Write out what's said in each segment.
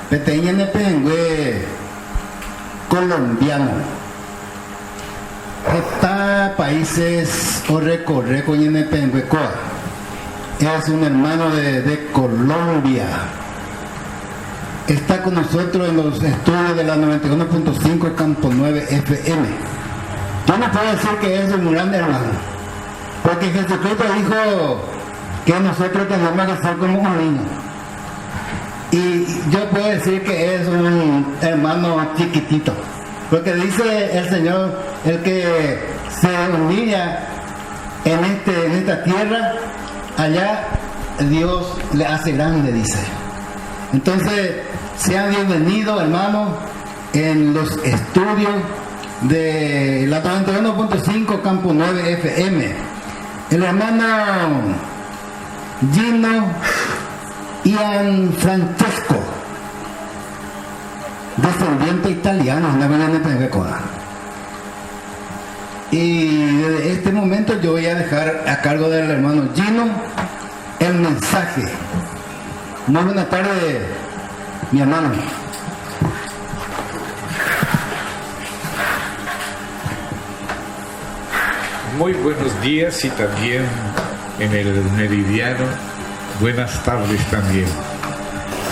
Peteña Nepengüe colombiano. Está países o recorre con Nepengüe Coa. Es un hermano de Colombia. Está con nosotros en los estudios de la 91.5 Campo 9 FM. Yo no puedo decir que es un gran hermano, porque Jesucristo dijo que nosotros tenemos que ser como un niño. Y yo puedo decir que es un hermano chiquitito, porque dice el Señor, el que se humilla en esta tierra, allá Dios le hace grande, dice. Entonces, sean bienvenidos, hermanos, en los estudios de la 91.5 Campo 9 FM. El hermano Gino Ian Francesco, descendiente italiano, en la Biblia de Pensacola. Y desde este momento yo voy a dejar a cargo del hermano Gino el mensaje. Muy buenas tardes, mi hermano. Muy buenos días y también en el meridiano, buenas tardes también.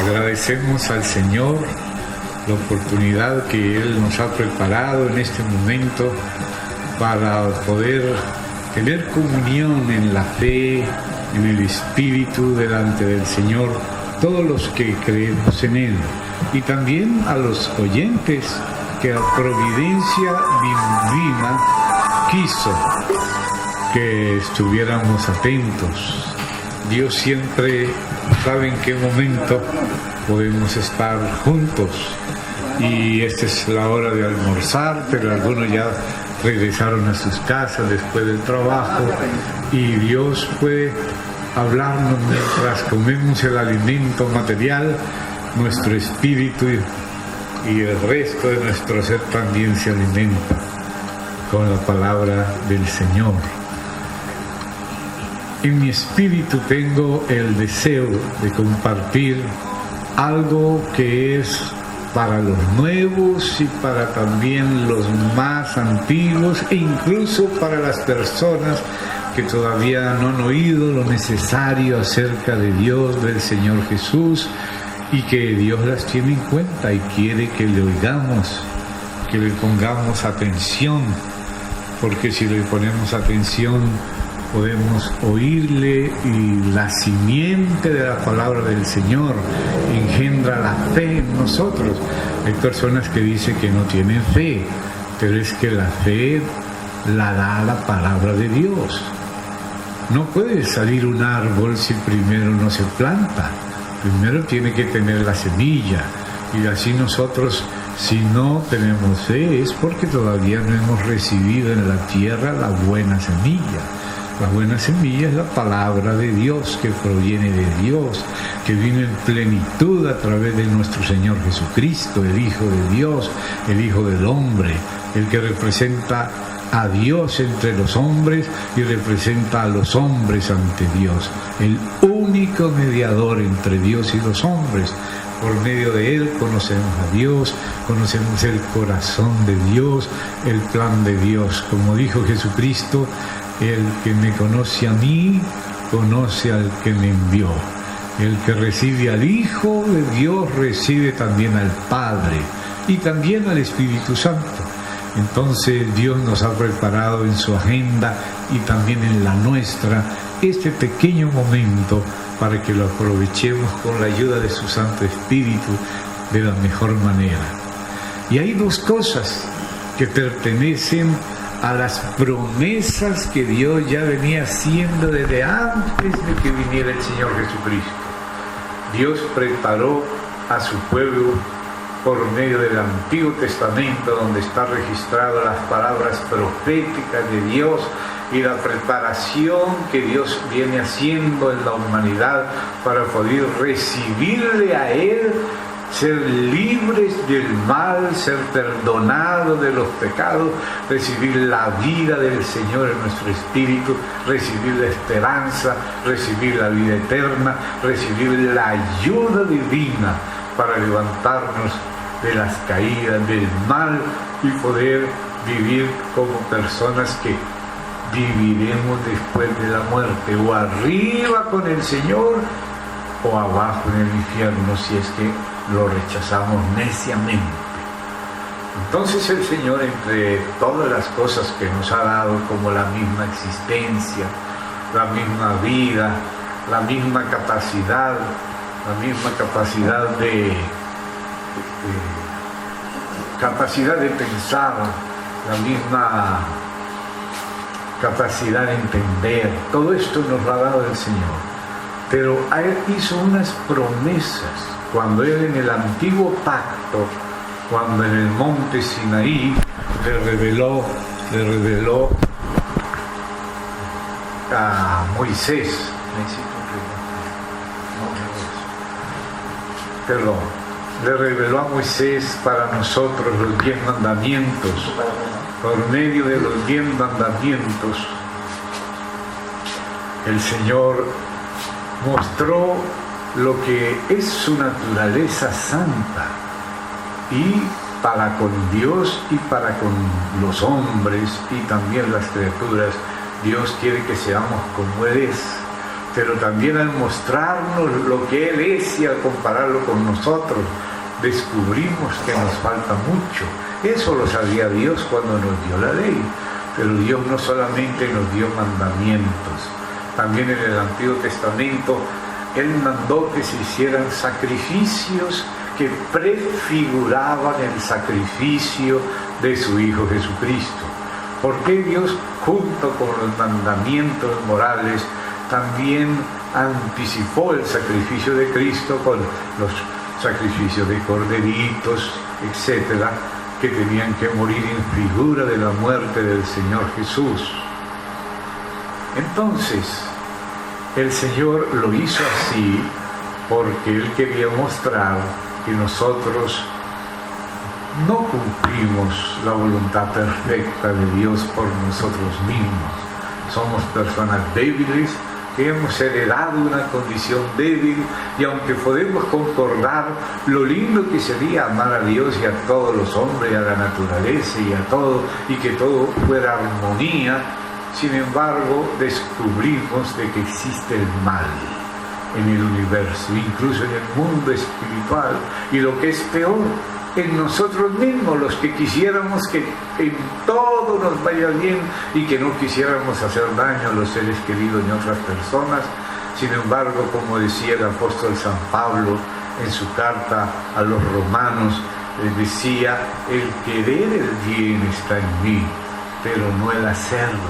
Agradecemos al Señor la oportunidad que Él nos ha preparado en este momento para poder tener comunión en la fe, en el Espíritu delante del Señor, todos los que creemos en Él, y también a los oyentes que la providencia divina quiso que estuviéramos atentos. Dios siempre sabe en qué momento podemos estar juntos, y esta es la hora de almorzar, pero algunos ya regresaron a sus casas después del trabajo, y Dios puede hablarnos mientras comemos el alimento material. Nuestro espíritu y el resto de nuestro ser también se alimenta con la palabra del Señor. En mi espíritu tengo el deseo de compartir algo que es para los nuevos y para también los más antiguos, e incluso para las personas que todavía no han oído lo necesario acerca de Dios, del Señor Jesús, y que Dios las tiene en cuenta y quiere que le oigamos, que le pongamos atención, porque si le ponemos atención podemos oírle, y la simiente de la palabra del Señor engendra la fe en nosotros. Hay personas que dicen que no tienen fe, pero es que la fe la da la palabra de Dios. No puede salir un árbol si primero no se planta. Primero tiene que tener la semilla, y así nosotros, si no tenemos fe, es porque todavía no hemos recibido en la tierra la buena semilla. La buena semilla es la palabra de Dios, que proviene de Dios, que vino en plenitud a través de nuestro Señor Jesucristo, el Hijo de Dios, el Hijo del hombre, el que representa a Dios entre los hombres y representa a los hombres ante Dios, el único mediador entre Dios y los hombres. Por medio de Él conocemos a Dios, conocemos el corazón de Dios, el plan de Dios. Como dijo Jesucristo, el que me conoce a mí, conoce al que me envió. El que recibe al Hijo de Dios, recibe también al Padre y también al Espíritu Santo. Entonces Dios nos ha preparado en su agenda y también en la nuestra este pequeño momento para que lo aprovechemos con la ayuda de su Santo Espíritu de la mejor manera. Y hay dos cosas que pertenecen a las promesas que Dios ya venía haciendo desde antes de que viniera el Señor Jesucristo. Dios preparó a su pueblo por medio del Antiguo Testamento, donde está registrado las palabras proféticas de Dios y la preparación que Dios viene haciendo en la humanidad para poder recibirle a Él, ser libres del mal, ser perdonados de los pecados, recibir la vida del Señor en nuestro espíritu, recibir la esperanza, recibir la vida eterna, recibir la ayuda divina para levantarnos de las caídas, del mal y poder vivir como personas que viviremos después de la muerte, o arriba con el Señor o abajo en el infierno, si es que lo rechazamos neciamente. Entonces el Señor, entre todas las cosas que nos ha dado, como la misma existencia, la misma vida, la misma capacidad de pensar, la misma capacidad de entender, todo esto nos lo ha dado el Señor. Pero Él hizo unas promesas cuando Él, en el antiguo pacto, cuando en el monte Sinaí le reveló a Moisés, le reveló a Moisés para nosotros los 10 mandamientos. Por medio de los 10 mandamientos, el Señor mostró lo que es su naturaleza santa, y para con Dios y para con los hombres y también las criaturas. Dios quiere que seamos como Él es, pero también al mostrarnos lo que Él es y al compararlo con nosotros, descubrimos que nos falta mucho. Eso lo sabía Dios cuando nos dio la ley, pero Dios no solamente nos dio mandamientos, también en el Antiguo Testamento Él mandó que se hicieran sacrificios que prefiguraban el sacrificio de su Hijo Jesucristo. Porque Dios, junto con los mandamientos morales, también anticipó el sacrificio de Cristo con los sacrificios de corderitos, etcétera, que tenían que morir en figura de la muerte del Señor Jesús. Entonces, el Señor lo hizo así porque Él quería mostrar que nosotros no cumplimos la voluntad perfecta de Dios por nosotros mismos. Somos personas débiles que hemos heredado una condición débil, y aunque podemos concordar lo lindo que sería amar a Dios y a todos los hombres, a la naturaleza y a todo, y que todo fuera armonía, sin embargo descubrimos de que existe el mal en el universo, incluso en el mundo espiritual, y lo que es peor, en nosotros mismos, los que quisiéramos que en todo nos vaya bien y que no quisiéramos hacer daño a los seres queridos ni a otras personas. Sin embargo, como decía el apóstol San Pablo en su carta a los romanos, les decía: el querer el bien está en mí, pero no el hacerlo,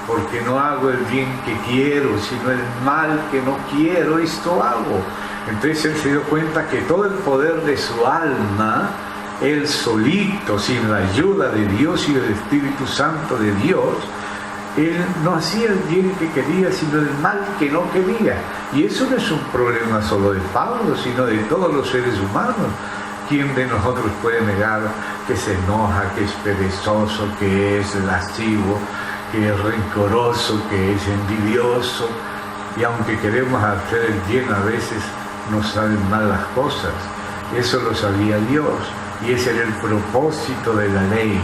porque no hago el bien que quiero, sino el mal que no quiero, esto hago. Entonces él se dio cuenta que todo el poder de su alma, él solito, sin la ayuda de Dios y del Espíritu Santo de Dios, él no hacía el bien que quería, sino el mal que no quería. Y eso no es un problema solo de Pablo, sino de todos los seres humanos. ¿Quién de nosotros puede negar que se enoja, que es perezoso, que es lascivo, que es rencoroso, que es envidioso? Y aunque queremos hacer el bien, a veces nos salen mal las cosas. Eso lo sabía Dios, y ese era el propósito de la ley,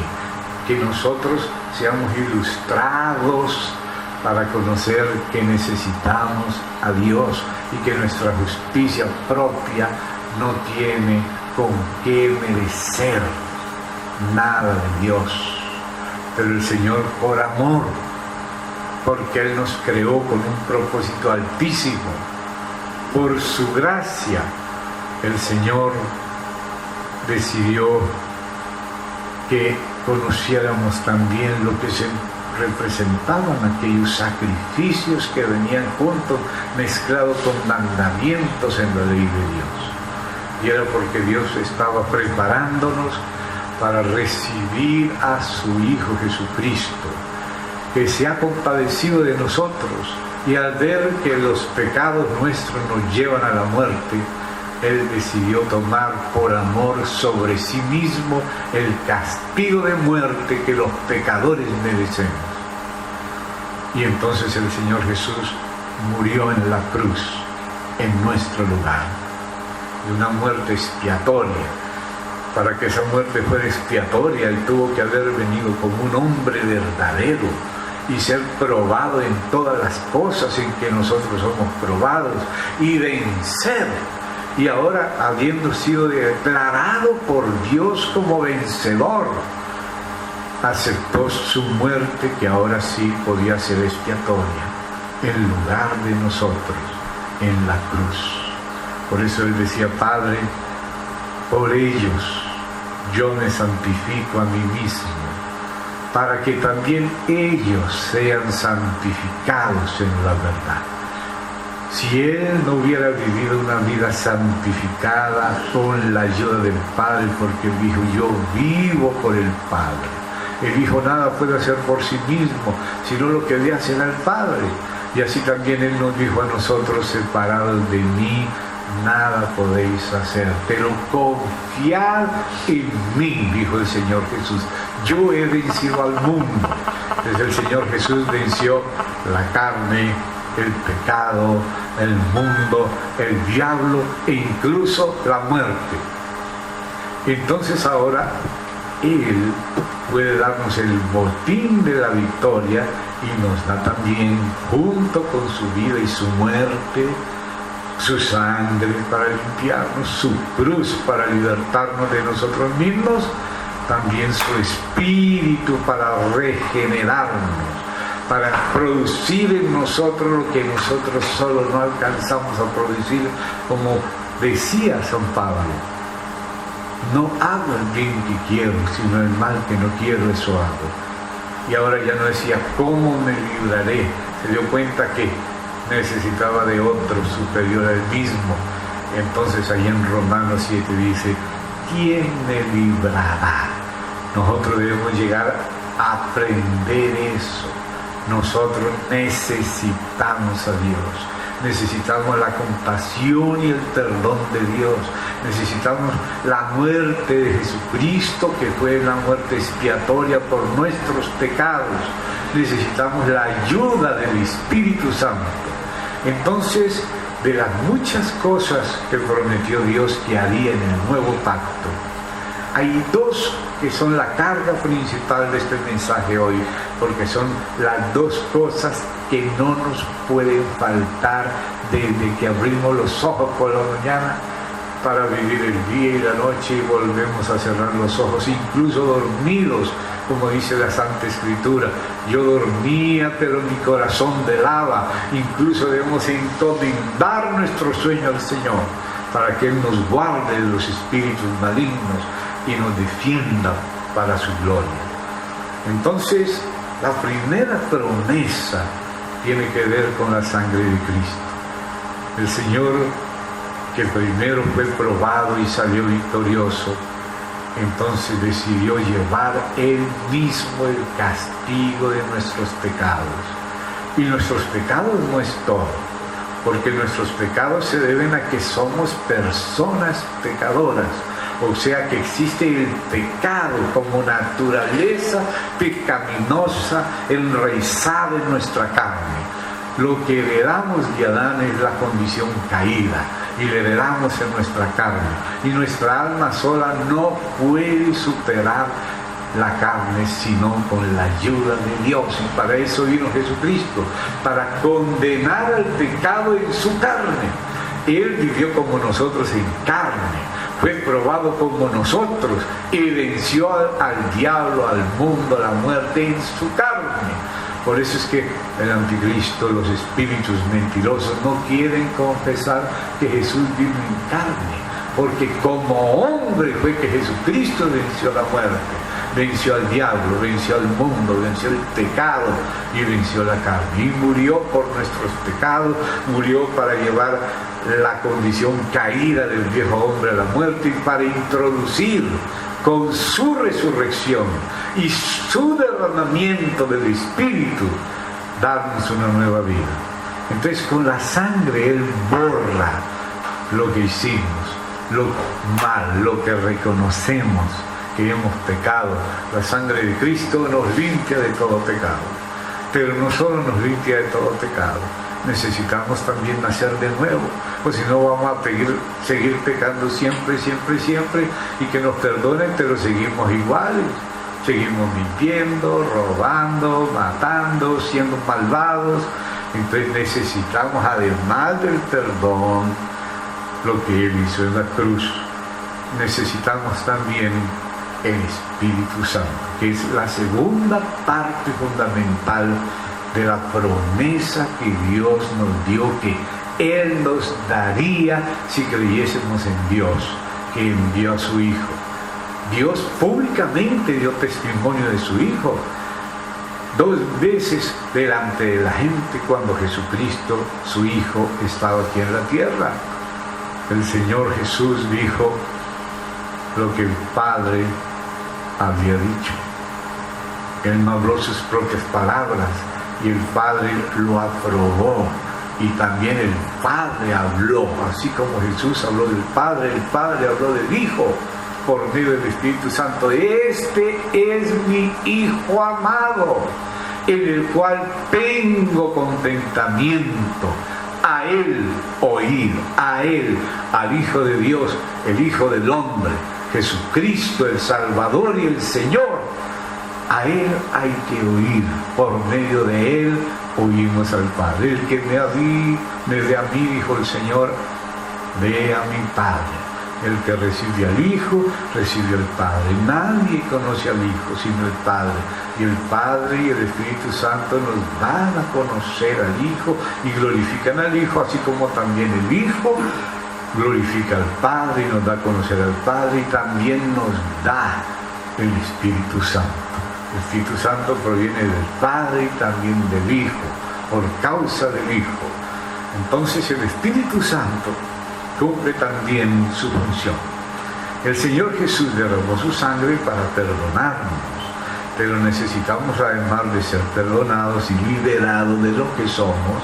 que nosotros seamos ilustrados para conocer que necesitamos a Dios y que nuestra justicia propia no tiene con qué merecer nada de Dios. Pero el Señor, por amor, porque Él nos creó con un propósito altísimo, por su gracia, el Señor decidió que conociéramos también lo que se representaban aquellos sacrificios que venían juntos, mezclados con mandamientos en la ley de Dios. Y era porque Dios estaba preparándonos para recibir a su Hijo Jesucristo, que se ha compadecido de nosotros, y al ver que los pecados nuestros nos llevan a la muerte, Él decidió tomar por amor sobre sí mismo el castigo de muerte que los pecadores merecemos. Y entonces el Señor Jesús murió en la cruz en nuestro lugar. de una muerte expiatoria. Para que esa muerte fuera expiatoria, Él tuvo que haber venido como un hombre verdadero y ser probado en todas las cosas en que nosotros somos probados y vencer. Y ahora, habiendo sido declarado por Dios como vencedor, aceptó su muerte, que ahora sí podía ser expiatoria, en lugar de nosotros, en la cruz. Por eso Él decía: Padre, por ellos yo me santifico a mí mismo, para que también ellos sean santificados en la verdad. Si Él no hubiera vivido una vida santificada con la ayuda del Padre, porque Él dijo: yo vivo por el Padre. El Hijo nada puede hacer por sí mismo, sino lo que le hacen al Padre. Y así también Él nos dijo a nosotros: separados de mí, nada podéis hacer, pero confiad en mí, dijo el Señor Jesús. Yo he vencido al mundo. Desde el Señor Jesús venció la carne, el pecado, el mundo, el diablo e incluso la muerte. Entonces ahora Él puede darnos el botín de la victoria y nos da también, junto con su vida y su muerte, su sangre para limpiarnos, su cruz para libertarnos de nosotros mismos, también su espíritu para regenerarnos, para producir en nosotros lo que nosotros solo no alcanzamos a producir, como decía San Pablo: no hago el bien que quiero, sino el mal que no quiero, eso hago. Y ahora ya no decía ¿cómo me libraré? Se dio cuenta que necesitaba de otro superior al mismo. Entonces ahí en Romanos 7 dice: ¿quién me librará? Nosotros debemos llegar a aprender eso. Nosotros necesitamos a Dios, necesitamos la compasión y el perdón de Dios, necesitamos la muerte de Jesucristo, que fue una muerte expiatoria por nuestros pecados, necesitamos la ayuda del Espíritu Santo. Entonces, de las muchas cosas que prometió Dios que haría en el nuevo pacto, hay dos que son la carga principal de este mensaje hoy, porque son las dos cosas que no nos pueden faltar desde que abrimos los ojos por la mañana para vivir el día y la noche, y volvemos a cerrar los ojos, incluso dormidos, como dice la Santa Escritura. Yo dormía, pero mi corazón velaba. Incluso debemos encomendar nuestro sueño al Señor, para que Él nos guarde de los espíritus malignos y nos defienda para su gloria. Entonces, la primera promesa tiene que ver con la sangre de Cristo. El Señor, que primero fue probado y salió victorioso, entonces decidió llevar Él mismo el castigo de nuestros pecados. Y nuestros pecados no es todo, porque nuestros pecados se deben a que somos personas pecadoras. O sea que existe el pecado como naturaleza pecaminosa enraizada en nuestra carne. Lo que heredamos de Adán es la condición caída, y le heredamos en nuestra carne. Y nuestra alma sola no puede superar la carne sino con la ayuda de Dios. Y para eso vino Jesucristo, para condenar al pecado en su carne. Él vivió como nosotros en carne, fue probado como nosotros y venció al diablo, al mundo, a la muerte en su carne. Por eso es que el anticristo, los espíritus mentirosos, no quieren confesar que Jesús vino en carne, porque como hombre fue que Jesucristo venció la muerte, venció al diablo, venció al mundo, venció el pecado y venció la carne. Y murió por nuestros pecados, murió para llevar la condición caída del viejo hombre a la muerte, y para introducir con su resurrección y su derramamiento del Espíritu, darnos una nueva vida. Entonces, con la sangre Él borra lo que hicimos, lo mal, lo que reconocemos que hemos pecado. La sangre de Cristo nos limpia de todo pecado, pero no solo nos limpia de todo pecado, necesitamos también nacer de nuevo, pues si no vamos a seguir pecando siempre, y que nos perdonen, pero seguimos iguales, seguimos mintiendo, robando, matando, siendo malvados. Entonces necesitamos, además del perdón, lo que Él hizo en la cruz, necesitamos también el Espíritu Santo, que es la segunda parte fundamental de la promesa que Dios nos dio, que Él nos daría si creyésemos en Dios, que envió a su Hijo. Dios públicamente dio testimonio de su Hijo 2 veces delante de la gente cuando Jesucristo, su Hijo, estaba aquí en la tierra. El Señor Jesús dijo lo que el Padre había dicho. Él no habló sus propias palabras, y el Padre lo aprobó, y también el Padre habló, así como Jesús habló del Padre, el Padre habló del Hijo por medio del Espíritu Santo. Este es mi Hijo amado, en el cual tengo contentamiento. A Él oír, a Él, al Hijo de Dios, el Hijo del hombre, Jesucristo, el Salvador y el Señor. A Él hay que oír, por medio de Él oímos al Padre. El que me ve a mí, dijo el Señor, ve a mi Padre. El que recibe al Hijo, recibe al Padre. Nadie conoce al Hijo sino el Padre. Y el Padre y el Espíritu Santo nos van a conocer al Hijo y glorifican al Hijo, así como también el Hijo glorifica al Padre y nos da a conocer al Padre, y también nos da el Espíritu Santo. El Espíritu Santo proviene del Padre y también del Hijo, por causa del Hijo. Entonces el Espíritu Santo cumple también su función. El Señor Jesús derramó su sangre para perdonarnos, pero necesitamos, además de ser perdonados y liberados de lo que somos,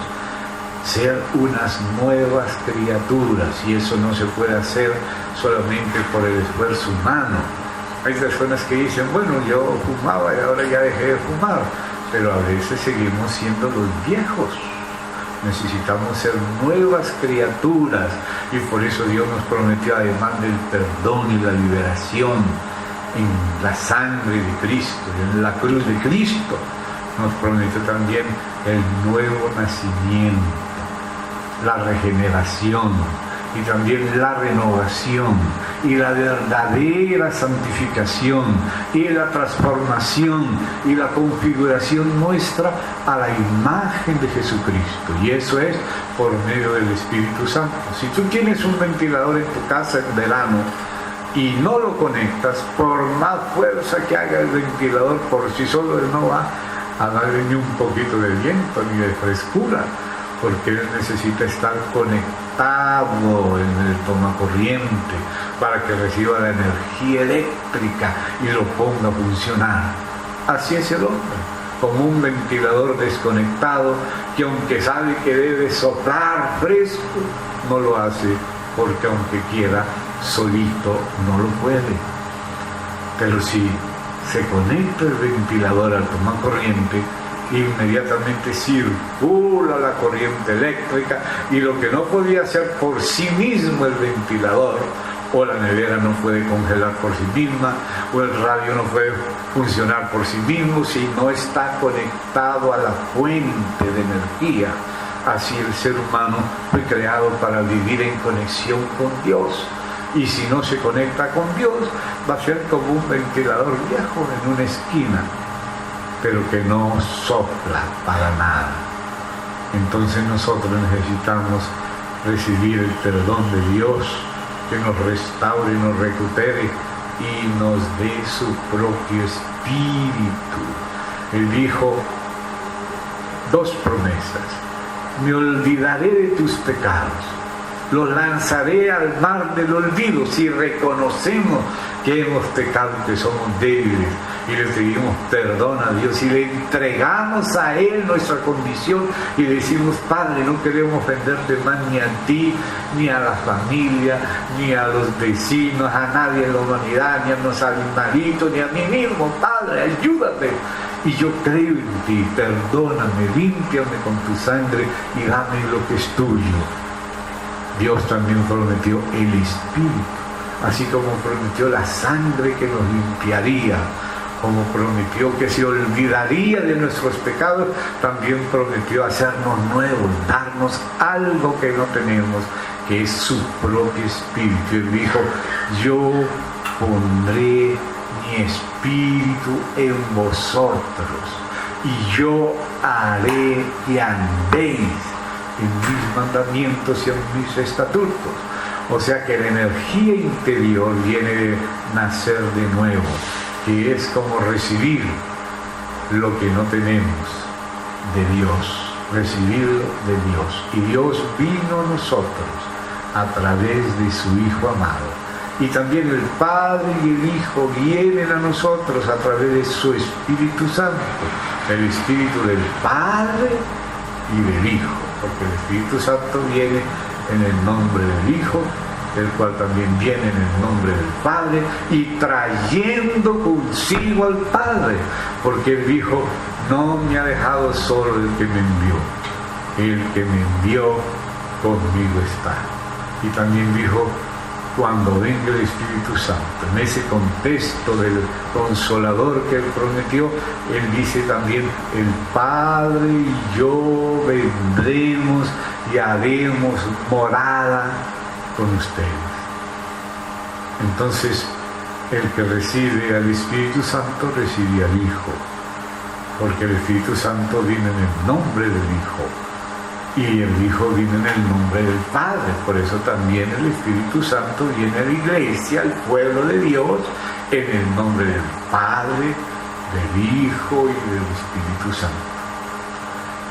ser unas nuevas criaturas, y eso no se puede hacer solamente por el esfuerzo humano. Hay personas que dicen, bueno, yo fumaba y ahora ya dejé de fumar, pero a veces seguimos siendo los viejos. Necesitamos ser nuevas criaturas, y por eso Dios nos prometió, además del perdón y la liberación en la sangre de Cristo, en la cruz de Cristo, nos prometió también el nuevo nacimiento, la regeneración, y también la renovación, y la verdadera santificación, y la transformación, y la configuración nuestra a la imagen de Jesucristo. Y eso es por medio del Espíritu Santo. Si tú tienes un ventilador en tu casa en verano y no lo conectas, por más fuerza que haga el ventilador, por sí solo él no va a darle ni un poquito de viento ni de frescura, porque él necesita estar conectado en el tomacorriente para que reciba la energía eléctrica y lo ponga a funcionar. Así es el hombre, como un ventilador desconectado, que aunque sabe que debe soplar fresco, no lo hace, porque aunque quiera, solito no lo puede. Pero si se conecta el ventilador al tomacorriente, inmediatamente circula la corriente eléctrica, y lo que no podía hacer por sí mismo el ventilador, o la nevera no puede congelar por sí misma, o el radio no puede funcionar por sí mismo si no está conectado a la fuente de energía. Así el ser humano fue creado para vivir en conexión con Dios, y si no se conecta con Dios, va a ser como un ventilador viejo en una esquina, pero que no sopla para nada. Entonces nosotros necesitamos recibir el perdón de Dios, que nos restaure, nos recupere y nos dé su propio espíritu. Él dijo 2 promesas: me olvidaré de tus pecados, los lanzaré al mar del olvido. Si reconocemos que hemos pecado, que somos débiles, y le pedimos perdón a Dios, y le entregamos a Él nuestra condición, y le decimos: Padre, no queremos ofenderte más ni a ti, ni a la familia, ni a los vecinos, a nadie en la humanidad, ni a los animalitos, ni a mí mismo. Padre, ayúdate. y yo creo en ti, perdóname, límpiame con tu sangre y dame lo que es tuyo. Dios también prometió el Espíritu, así como prometió la sangre que nos limpiaría, como prometió que se olvidaría de nuestros pecados, también prometió hacernos nuevos, darnos algo que no tenemos, que es su propio Espíritu. Él dijo: yo pondré mi Espíritu en vosotros y yo haré que andéis en mis mandamientos y en mis estatutos. O sea que la energía interior viene de nacer de nuevo, que es como recibir lo que no tenemos de Dios, recibirlo de Dios. Y Dios vino a nosotros a través de su Hijo amado. Y también el Padre y el Hijo vienen a nosotros a través de su Espíritu Santo, el Espíritu del Padre y del Hijo, porque el Espíritu Santo viene en el nombre del Hijo, el cual también viene en el nombre del Padre, y trayendo consigo al Padre, porque Él dijo: no me ha dejado solo el que me envió, el que me envió conmigo está. Y también dijo: cuando venga el Espíritu Santo, en ese contexto del Consolador que Él prometió, Él dice también: el Padre y yo vendremos y haremos morada con ustedes. Entonces, el que recibe al Espíritu Santo recibe al Hijo, porque el Espíritu Santo viene en el nombre del Hijo y el Hijo viene en el nombre del Padre. Por eso también el Espíritu Santo viene a la iglesia, al pueblo de Dios, en el nombre del Padre, del Hijo y del Espíritu Santo.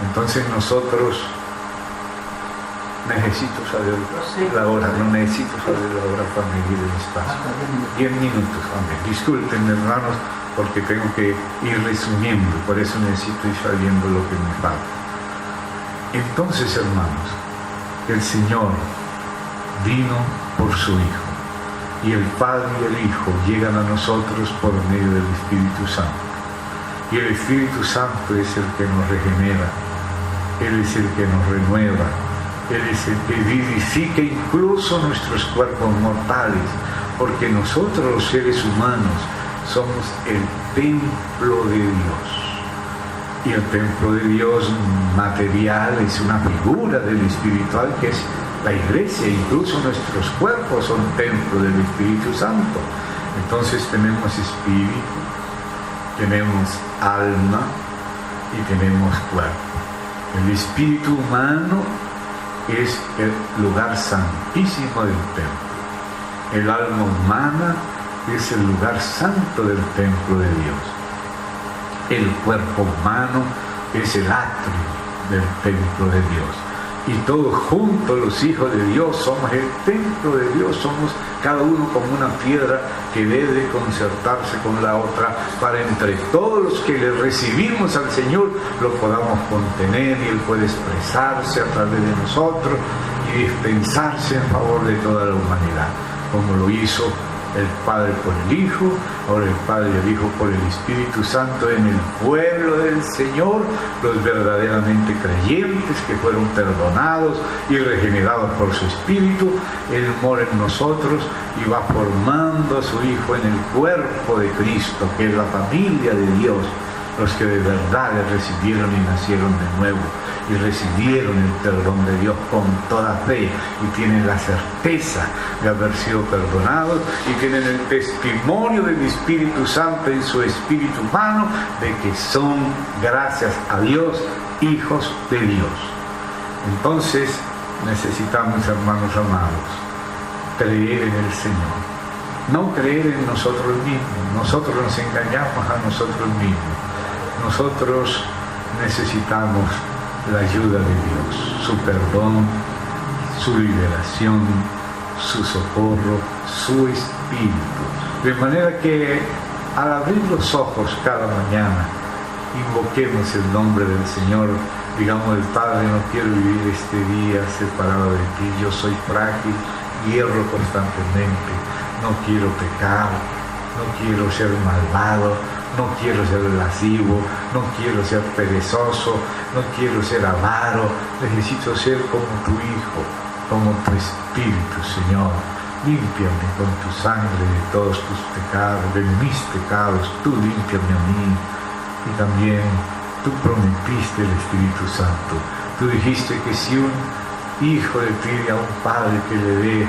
Entonces nosotros, necesito saber la hora, no necesito saber la hora para medir el espacio. 10 minutos, amén. Disculpen, hermanos, porque tengo que ir resumiendo, por eso necesito ir sabiendo lo que me falta. Entonces, hermanos, el Señor vino por su Hijo, y el Padre y el Hijo llegan a nosotros por medio del Espíritu Santo. Y el Espíritu Santo es el que nos regenera, Él es el que nos renueva, Él es el que vivifica incluso nuestros cuerpos mortales, porque nosotros los seres humanos somos el templo de Dios. Y el templo de Dios material es una figura del espiritual, que es la iglesia. Incluso nuestros cuerpos son templo del Espíritu Santo. Entonces tenemos espíritu, tenemos alma y tenemos cuerpo. El espíritu humano es el lugar santísimo del templo. El alma humana es el lugar santo del templo de Dios. El cuerpo humano es el atrio del templo de Dios. Y todos juntos, los hijos de Dios, somos el templo de Dios. Somos cada uno como una piedra que debe concertarse con la otra, para entre todos los que le recibimos al Señor lo podamos contener, y Él puede expresarse a través de nosotros y dispensarse en favor de toda la humanidad, como lo hizo el Padre por el Hijo, ahora el Padre y el Hijo por el Espíritu Santo en el pueblo del Señor, los verdaderamente creyentes que fueron perdonados y regenerados por su Espíritu. Él mora en nosotros y va formando a su Hijo en el cuerpo de Cristo, que es la familia de Dios, los que de verdad le recibieron y nacieron de nuevo, y recibieron el perdón de Dios con toda fe, y tienen la certeza de haber sido perdonados, y tienen el testimonio del Espíritu Santo en su espíritu humano de que son, gracias a Dios, hijos de Dios. Entonces necesitamos, hermanos amados, creer en el Señor, no creer en nosotros mismos. Nosotros nos engañamos a nosotros mismos. Nosotros necesitamos la ayuda de Dios, su perdón, su liberación, su socorro, su Espíritu. De manera que al abrir los ojos cada mañana, invoquemos el nombre del Señor, digamos: el Padre, no quiero vivir este día separado de ti, yo soy frágil, hierro constantemente, no quiero pecar, no quiero ser malvado, no quiero ser lascivo, no quiero ser perezoso, no quiero ser avaro, necesito ser como tu Hijo, como tu Espíritu, Señor. Límpiame con tu sangre de todos tus pecados, de mis pecados, tú límpiame a mí. Y también tú prometiste el Espíritu Santo. Tú dijiste que si un hijo le pide a un padre que le dé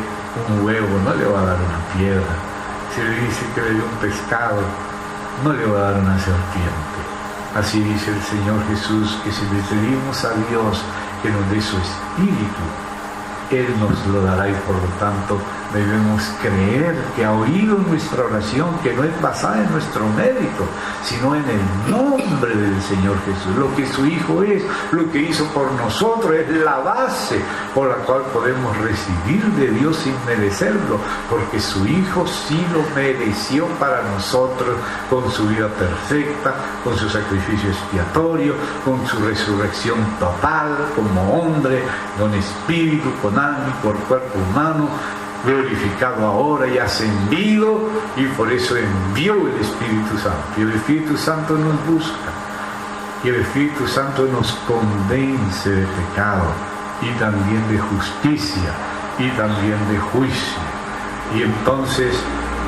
un huevo, no le va a dar una piedra. Si le dice que le dé un pescado, no le va a dar una serpiente. Así dice el Señor Jesús, que si le pedimos a Dios que nos dé su Espíritu, Él nos lo dará, y por lo tanto debemos creer que ha oído nuestra oración, que no es basada en nuestro mérito, sino en el nombre del Señor Jesús. Lo que su Hijo es, lo que hizo por nosotros, es la base por la cual podemos recibir de Dios sin merecerlo, porque su Hijo sí lo mereció para nosotros, con su vida perfecta, con su sacrificio expiatorio, con su resurrección total, como hombre, con espíritu, con alma y por cuerpo humano, glorificado ahora y ascendido, y por eso envió el Espíritu Santo. Y el Espíritu Santo nos busca, y el Espíritu Santo nos convence de pecado, y también de justicia, y también de juicio. Y entonces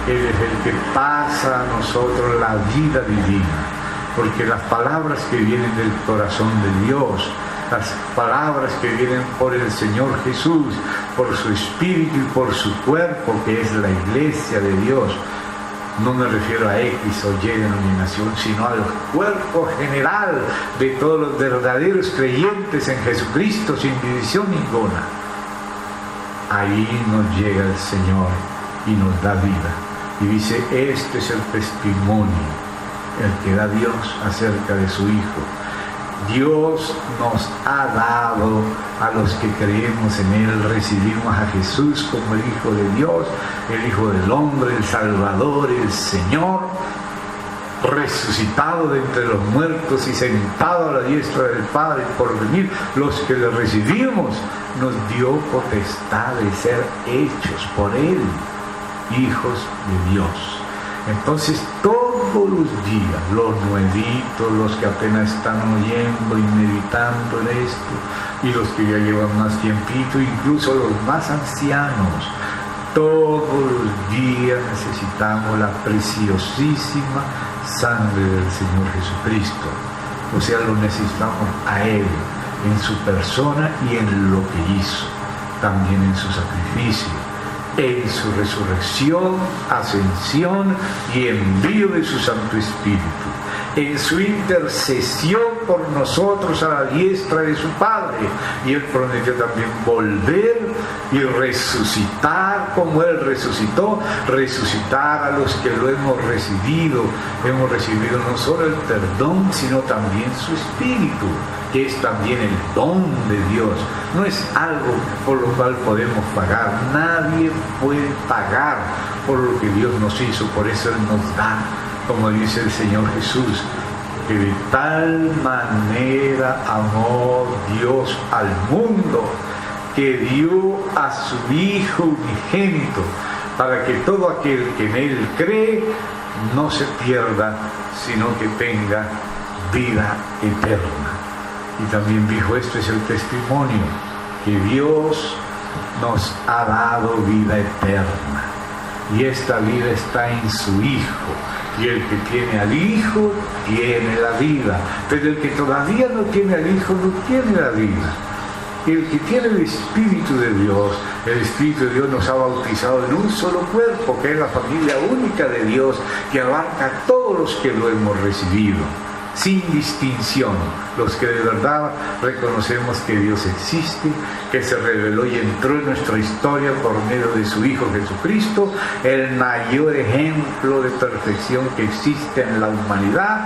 Él es el que pasa a nosotros la vida divina, porque las palabras que vienen del corazón de Dios, las palabras que vienen por el Señor Jesús, por su Espíritu y por su cuerpo, que es la Iglesia de Dios, no me refiero a X o Y denominación, sino al cuerpo general de todos los verdaderos creyentes en Jesucristo, sin división ninguna. Ahí nos llega el Señor y nos da vida. Y dice, este es el testimonio, el que da Dios acerca de su Hijo. Dios nos ha dado, a los que creemos en Él, recibimos a Jesús como el Hijo de Dios, el Hijo del Hombre, el Salvador, el Señor, resucitado de entre los muertos y sentado a la diestra del Padre por venir. Los que le recibimos, nos dio potestad de ser hechos por Él hijos de Dios. Entonces todos los días, los nuevitos, los que apenas están oyendo y meditando en esto, y los que ya llevan más tiempito, incluso los más ancianos, todos los días necesitamos la preciosísima sangre del Señor Jesucristo. O sea, lo necesitamos a Él, en su persona y en lo que hizo, también en su sacrificio, en su resurrección, ascensión y envío de su Santo Espíritu, en su intercesión por nosotros a la diestra de su Padre. Y Él prometió también volver y resucitar como Él resucitó, resucitar a los que lo hemos recibido. Hemos recibido no solo el perdón, sino también su Espíritu, que es también el don de Dios. No es algo por lo cual podemos pagar. Nadie puede pagar por lo que Dios nos hizo. Por eso Él nos da, como dice el Señor Jesús, que de tal manera amó Dios al mundo, que dio a su Hijo unigénito, para que todo aquel que en Él cree no se pierda, sino que tenga vida eterna. Y también dijo, esto es el testimonio, que Dios nos ha dado vida eterna, y esta vida está en su Hijo, y el que tiene al Hijo tiene la vida, pero el que todavía no tiene al Hijo no tiene la vida. El que tiene el Espíritu de Dios, el Espíritu de Dios nos ha bautizado en un solo cuerpo, que es la familia única de Dios, que abarca a todos los que lo hemos recibido, sin distinción, los que de verdad reconocemos que Dios existe, que se reveló y entró en nuestra historia por medio de su Hijo Jesucristo, el mayor ejemplo de perfección que existe en la humanidad.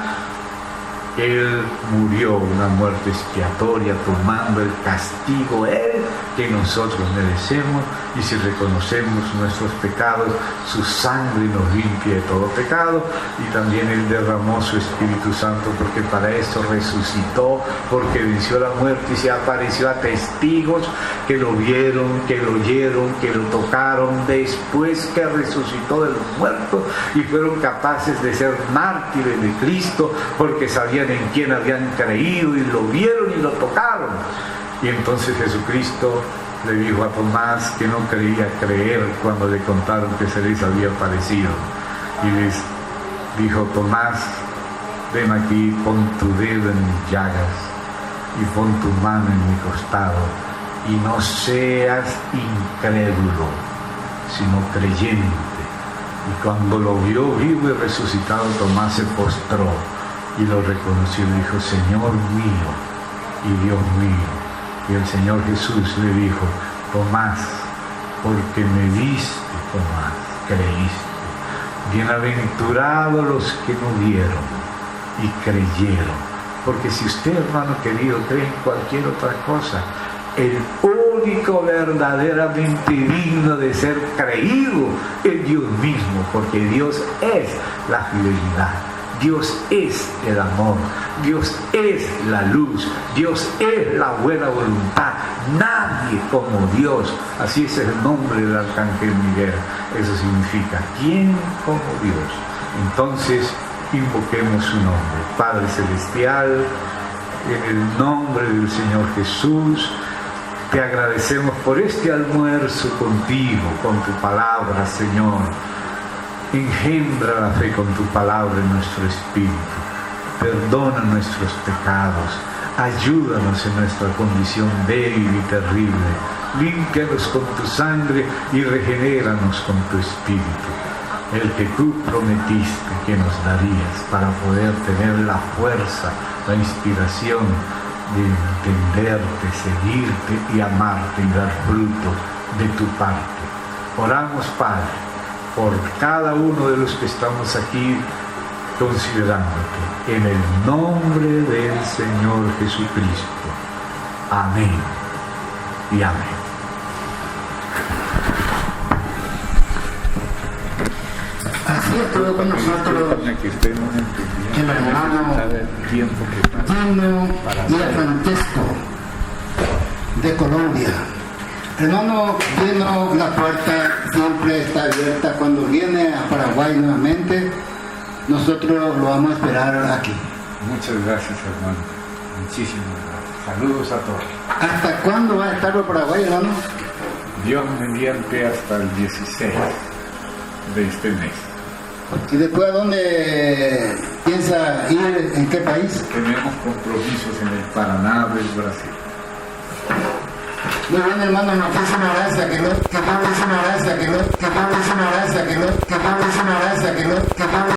Él murió una muerte expiatoria, tomando el castigo Él que nosotros merecemos, y si reconocemos nuestros pecados, su sangre nos limpia de todo pecado, y también Él derramó su Espíritu Santo, porque para esto resucitó, porque venció la muerte y se apareció a testigos que lo vieron, que lo oyeron, que lo tocaron después que resucitó de los muertos, y fueron capaces de ser mártires de Cristo porque sabían en quién habían creído y lo vieron y lo tocaron. Y entonces Jesucristo le dijo a Tomás, que no creía creer cuando le contaron que se les había aparecido, y les dijo: Tomás, ven aquí, pon tu dedo en mis llagas y pon tu mano en mi costado, y no seas incrédulo, sino creyente. Y cuando lo vio vivo y resucitado, Tomás se postró y lo reconoció y dijo: Señor mío y Dios mío. Y el Señor Jesús le dijo: Tomás, porque me viste, Tomás, creíste. Bienaventurados los que no vieron y creyeron. Porque si usted, hermano querido, cree en cualquier otra cosa, el único verdaderamente digno de ser creído es Dios mismo, porque Dios es la fidelidad, Dios es el amor, Dios es la luz, Dios es la buena voluntad. Nadie como Dios. Así es el nombre del arcángel Miguel. Eso significa: ¿quién como Dios? Entonces invoquemos su nombre. Padre Celestial, en el nombre del Señor Jesús, te agradecemos por este almuerzo contigo, con tu palabra, Señor. Engendra la fe con tu palabra en nuestro espíritu. Perdona nuestros pecados. Ayúdanos en nuestra condición débil y terrible. Límpianos con tu sangre y regenéranos con tu espíritu, el que tú prometiste que nos darías para poder tener la fuerza, la inspiración de entenderte, seguirte y amarte y dar fruto de tu parte. Oramos, Padre, por cada uno de los que estamos aquí considerándote, en el nombre del Señor Jesucristo. Amén y amén. Así estuvo con nosotros el hermano Gino Francesco de Colombia. Hermano Gino, la puerta siempre está abierta. Cuando viene a Paraguay nuevamente, nosotros lo vamos a esperar aquí. Muchas gracias, hermano. Muchísimas gracias. Saludos a todos. ¿Hasta cuándo va a estar por Paraguay, hermano? Dios mediante hasta el 16 de este mes. ¿Y después a dónde piensa ir? ¿En qué país? Tenemos compromisos en el Paraná del Brasil. Muy bien, hermano, muchísimas gracias. Que Dios les una gracia, que Dios les una gracia, que Dios les una gracia, que Dios